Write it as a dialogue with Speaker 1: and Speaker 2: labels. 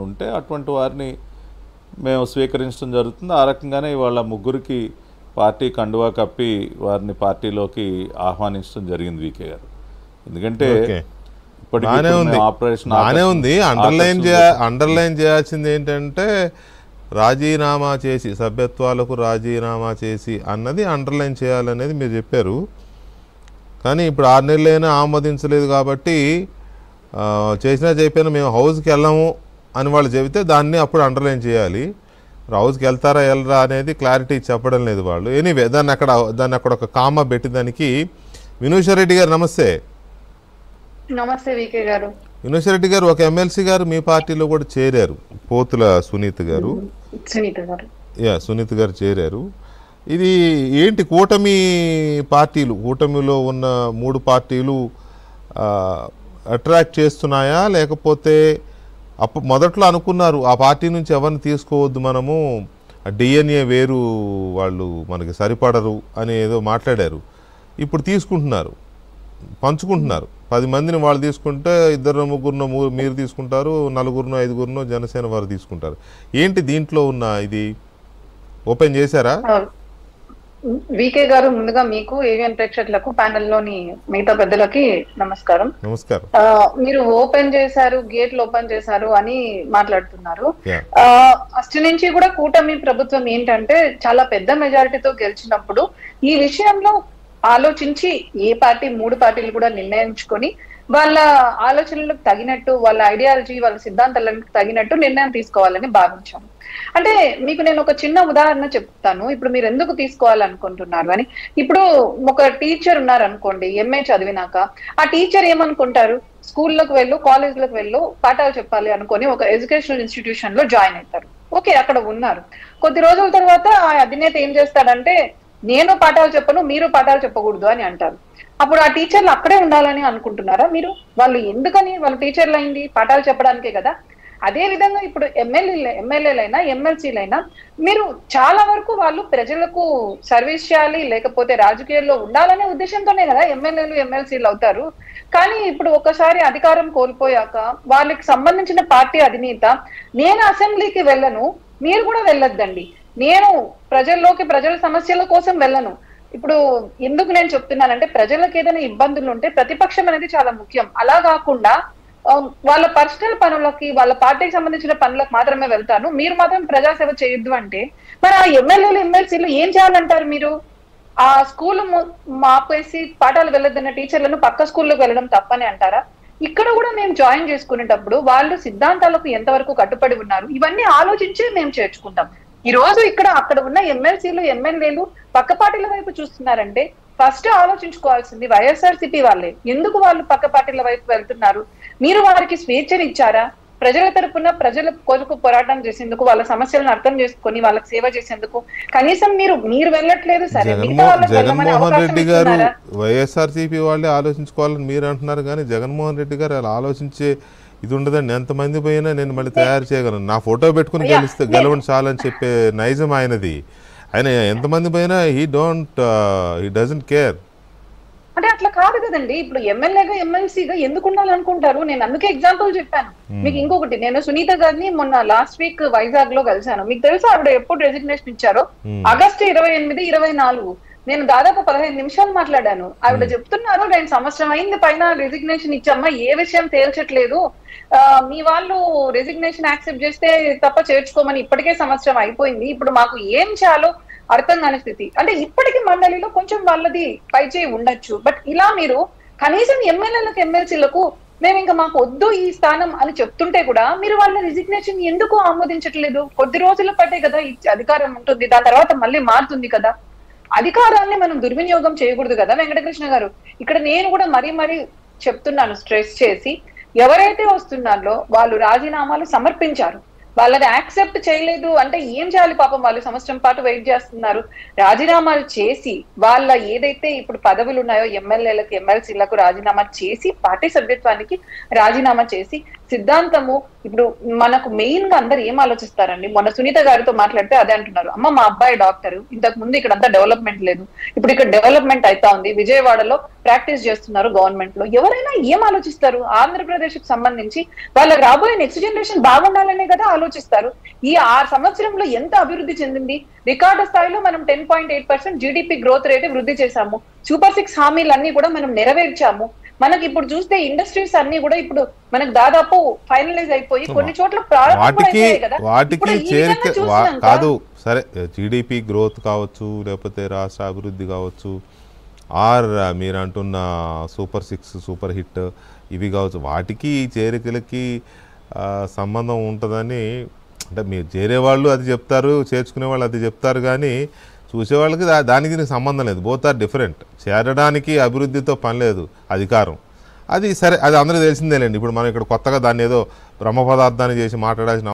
Speaker 1: ఉంటే అటువంటి వారిని మేము స్వీకరించడం జరుగుతుంది. ఆ రకంగానే ఇవాళ ముగ్గురికి పార్టీ కండువా కప్పి వారిని పార్టీలోకి ఆహ్వానించడం జరిగింది వికే గారు. ఎందుకంటే ఇప్పటికీ ఆపరేషన్
Speaker 2: ఉంది. అండర్లైన్ చేయాల్సింది ఏంటంటే రాజీనామా చేసి సభ్యత్వాలకు రాజీనామా చేసి అన్నది అండర్లైన్ చేయాలనేది మీరు చెప్పారు. కానీ ఇప్పుడు 6 నెలలైనా ఆమోదించలేదు కాబట్టి చేసినా చెప్పినా మేము హౌస్కి వెళ్ళాము అని వాళ్ళు చెబితే దాన్ని అప్పుడు అండర్లైన్ చేయాలి. హౌస్కి వెళ్తారా వెళ్ళరా అనేది క్లారిటీ చెప్పడం లేదు వాళ్ళు. ఎనీవే దాన్ని అక్కడ ఒక కామా పెట్టేదానికి వినూషారెడ్డి గారు నమస్తే.
Speaker 3: నమస్తే వికే గారు.
Speaker 2: వినూషారెడ్డి గారు ఒక ఎమ్మెల్సీ గారు మీ పార్టీలో కూడా చేరారు, పోతుల సునీత గారు. సునీత గారు చేరారు. ఇది ఏంటి కూటమిలో ఉన్న 3 పార్టీలు అట్రాక్ట్ చేస్తున్నాయా, లేకపోతే మొదట్లో అనుకున్నారు ఆ పార్టీ నుంచి ఎవరిని తీసుకోవద్దు, మనము డిఎన్ఏ వేరు, వాళ్ళు మనకి సరిపడరు అని ఏదో మాట్లాడారు. ఇప్పుడు తీసుకుంటున్నారు, పంచుకుంటున్నారు. 10 మందిని వాళ్ళు తీసుకుంటే 2-3 మీరు తీసుకుంటారు, 4-5 జనసేన వారు తీసుకుంటారు. ఏంటి దీంట్లో ఉన్న ఇది ఓపెన్ చేశారా?
Speaker 3: వికే గారు, ముందుగా మీకు ఏవిఎన్ ప్రేక్షకులకు ప్యానెల్లోని మిగతా పెద్దలకి నమస్కారం.
Speaker 2: నమస్కారం.
Speaker 3: మీరు ఓపెన్ చేశారు, గేట్లు ఓపెన్ చేశారు అని మాట్లాడుతున్నారు. ఫస్ట్ నుంచి కూడా కూటమి ప్రభుత్వం ఏంటంటే చాలా పెద్ద మెజారిటీతో గెలిచినప్పుడు ఈ విషయంలో ఆలోచించి ఏ పార్టీ 3 పార్టీలు కూడా నిర్ణయించుకొని వాళ్ళ ఆలోచనలకు తగినట్టు, వాళ్ళ ఐడియాలజీ, వాళ్ళ సిద్ధాంతాలకు తగినట్టు నిర్ణయం తీసుకోవాలని భావించాము. అంటే మీకు నేను ఒక చిన్న ఉదాహరణ చెప్తాను, ఇప్పుడు మీరు ఎందుకు తీసుకోవాలనుకుంటున్నారు అని. ఇప్పుడు ఒక టీచర్ ఉన్నారు అనుకోండి, ఎంఏ చదివినాక ఆ టీచర్ ఏమనుకుంటారు, స్కూల్లోకి వెళ్ళు, కాలేజ్లోకి వెళ్ళు, పాఠాలు చెప్పాలి అనుకొని ఒక ఎడ్యుకేషనల్ ఇన్స్టిట్యూషన్ లో జాయిన్ అవుతారు. ఓకే, అక్కడ ఉన్నారు. కొద్ది రోజుల తర్వాత ఆ అధినేత ఏం చేస్తాడంటే, నేను పాఠాలు చెప్పను, మీరు పాఠాలు చెప్పకూడదు అని అంటారు. అప్పుడు ఆ టీచర్లు అక్కడే ఉండాలని అనుకుంటున్నారా మీరు? వాళ్ళు ఎందుకని వాళ్ళు టీచర్లు అయింది? పాఠాలు చెప్పడానికే కదా. అదే విధంగా ఇప్పుడు ఎమ్మెల్యేలైనా ఎమ్మెల్సీలైనా మీరు చాలా వరకు వాళ్ళు ప్రజలకు సర్వీస్ చేయాలి, లేకపోతే రాజకీయాల్లో ఉండాలనే ఉద్దేశంతోనే కదా ఎమ్మెల్యేలు ఎమ్మెల్సీలు అవుతారు. కానీ ఇప్పుడు ఒకసారి అధికారం కోల్పోయాక వాళ్ళకి సంబంధించిన పార్టీ అధినేత, నేను అసెంబ్లీకి వెళ్ళను, మీరు కూడా వెళ్ళొద్దండి, నేను ప్రజల్లోకి ప్రజల సమస్యల కోసం వెళ్ళను. ఇప్పుడు ఎందుకు నేను చెప్తున్నానంటే, ప్రజలకు ఏదైనా ఇబ్బందులు ఉంటే ప్రతిపక్షం అనేది చాలా ముఖ్యం. అలా కాకుండా వాళ్ళ పర్సనల్ పనులకి, వాళ్ళ పార్టీకి సంబంధించిన పనులకు మాత్రమే వెళ్తాను, మీరు మాత్రం ప్రజాసేవ చేయొద్దు అంటే మరి ఆ ఎమ్మెల్యేలు ఎమ్మెల్సీలు ఏం చేయాలంటారు మీరు? ఆ స్కూల్ మాపేసి పాఠాలు వెళ్ళొద్దన్న టీచర్లను పక్క స్కూల్లోకి వెళ్ళడం తప్పని అంటారా? ఇక్కడ కూడా మేము జాయిన్ చేసుకునేటప్పుడు వాళ్ళు సిద్ధాంతాలకు ఎంతవరకు కట్టుబడి ఉన్నారు, ఇవన్నీ ఆలోచించి మేము చేర్చుకుంటాం. ఈ రోజు అక్కడ ఉన్న ఎమ్మెల్సీలు ఎమ్మెల్యేలు పక్క పార్టీల వైపు చూస్తున్నారంటే ఫస్ట్ ఆలోచించుకోవాల్సింది వైఎస్ఆర్సీపీ వాళ్ళే. ఎందుకు వాళ్ళు పక్క పార్టీల వైపు వెళ్తున్నారు? మీరు వారికి స్వేచ్ఛను ఇచ్చారా? ప్రజల తరపున ప్రజల కొరకు పోరాటం చేసేందుకు, వాళ్ళ సమస్యలను అర్థం చేసుకొని వాళ్ళకి సేవ చేసేందుకు కనీసం మీరు వెళ్ళట్లేదు. సరే,
Speaker 2: జగన్మోహన్ రెడ్డి గారు వైఎస్ఆర్సీపీ వాళ్ళే ఆలోచించుకోవాలని మీరు అంటున్నారు, కానీ జగన్మోహన్ రెడ్డి గారు అలా ఆలోచించే ఇది ఉండదండి. ఎంతమంది పోయినా నేను మళ్ళీ తయారు చేయగలను, నా ఫోటో పెట్టుకుని గెలవండి చాలని చెప్పే నైజం ఆయనది. ఆయన ఎంతమంది పోయినా హీ డజంట్ కేర్.
Speaker 3: అంటే అట్లా కాదు కదండి. ఇప్పుడు ఎమ్మెల్యేగా ఎమ్మెల్సీగా ఎందుకు ఉండాలనుకుంటారు? నేను అందుకే ఎగ్జాంపుల్ చెప్పాను మీకు. ఇంకొకటి, నేను సునీత గారిని మొన్న లాస్ట్ వీక్ వైజాగ్ లో కలిశాను. మీకు తెలుసా ఆవిడ ఎప్పుడు రెసిగ్నేషన్ ఇచ్చారో? ఆగస్టు 28, 24. నేను దాదాపు 15 నిమిషాలు మాట్లాడాను. ఆవిడ చెప్తున్నారు, 2 సంవత్సరం అయింది పైన రెసిగ్నేషన్ ఇచ్చమ్మా, ఏ విషయం తేల్చట్లేదు, మీ వాళ్ళు రెసిగ్నేషన్ యాక్సెప్ట్ చేస్తే తప్ప చేర్చుకోమని ఇప్పటికే సంవత్సరం అయిపోయింది, ఇప్పుడు మాకు ఏం చేయాలో అర్థం కాని స్థితి. అంటే ఇప్పటికీ మండలిలో కొంచెం వాళ్ళది పైచేయి ఉండొచ్చు, బట్ ఇలా మీరు కనీసం ఎమ్మెల్యేలకు ఎమ్మెల్సీలకు మేము ఇంకా మాకు వద్దు ఈ స్థానం అని చెప్తుంటే కూడా మీరు వాళ్ళ రిజిగ్నేషన్ ఎందుకు ఆమోదించట్లేదు? కొద్ది రోజుల పట్టే కదా ఈ అధికారం ఉంటుంది, దాని తర్వాత మళ్ళీ మారుతుంది కదా. అధికారాన్ని మనం దుర్వినియోగం చేయకూడదు కదా వెంకటకృష్ణ గారు. ఇక్కడ నేను కూడా మరీ చెప్తున్నాను, స్ట్రెస్ చేసి, ఎవరైతే వస్తున్నారో వాళ్ళు రాజీనామాలు సమర్పించారు, వాళ్ళని యాక్సెప్ట్ చేయలేదు అంటే ఏం చేయాలి పాపం? వాళ్ళు సంవత్సరం పాటు వెయిట్ చేస్తున్నారు. రాజీనామాలు చేసి వాళ్ళ ఏదైతే ఇప్పుడు పదవులు ఉన్నాయో ఎమ్మెల్యేలకు ఎమ్మెల్సీలకు రాజీనామా చేసి, పార్టీ సభ్యత్వానికి రాజీనామా చేసి సిద్ధాంతము ఇప్పుడు మనకు మెయిన్ గా అందరు ఏం ఆలోచిస్తారండి? మొన్న సునీత గారితో మాట్లాడితే అదే అంటున్నారు, అమ్మ మా అబ్బాయి డాక్టర్, ఇంతకు ముందు ఇక్కడ అంతా డెవలప్మెంట్ లేదు, ఇప్పుడు ఇక్కడ డెవలప్మెంట్ అవుతా ఉంది, విజయవాడలో ప్రాక్టీస్ చేస్తున్నారు గవర్నమెంట్ లో. ఎవరైనా ఏం ఆలోచిస్తారు? ఆంధ్రప్రదేశ్ కి సంబంధించి వాళ్ళకి రాబోయే నెక్స్ట్ జనరేషన్ బాగుండాలనే కదా ఆలోచిస్తారు. ఈ 6 సంవత్సరంలో ఎంత అభివృద్ధి చెందింది? రికార్డు స్థాయిలో మనం 10.8% జీడిపి గ్రోత్ రేట్ వృద్ధి చేశాము. సూపర్ 6 హామీలన్నీ కూడా మనం నెరవేర్చాము. మనకి ఇప్పుడు చూస్తే ఇండస్ట్రీస్ అన్ని కూడా ఇప్పుడు మనకు దాదాపు ఫైనలైజ్ అయిపోయి కొన్ని చోట్ల
Speaker 2: వాటికి చేరిక కాదు. సరే, జీడిపి గ్రోత్ కావచ్చు, లేకపోతే రాష్ట్ర అభివృద్ధి కావచ్చు, ఆర్ మీరు అంటున్న సూపర్ 6 సూపర్ హిట్ ఇవి కావచ్చు, వాటికి చేరికలకి సంబంధం ఉంటుందని అంటే మీరు చేరే వాళ్ళు అది చెప్తారు, చేర్చుకునే వాళ్ళు అది చెప్తారు, కానీ చూసేవాళ్ళకి దానికి సంబంధం లేదు. Both are different. చేరడానికి అభివృద్ధితో పని లేదు, అధికారం. అది సరే, అది అందరికీ తెలిసిందేలేండి. ఇప్పుడు మనం ఇక్కడ కొత్తగా దాన్ని ఏదో బ్రహ్మ పదార్థాన్ని చేసి మాట్లాడాల్సిన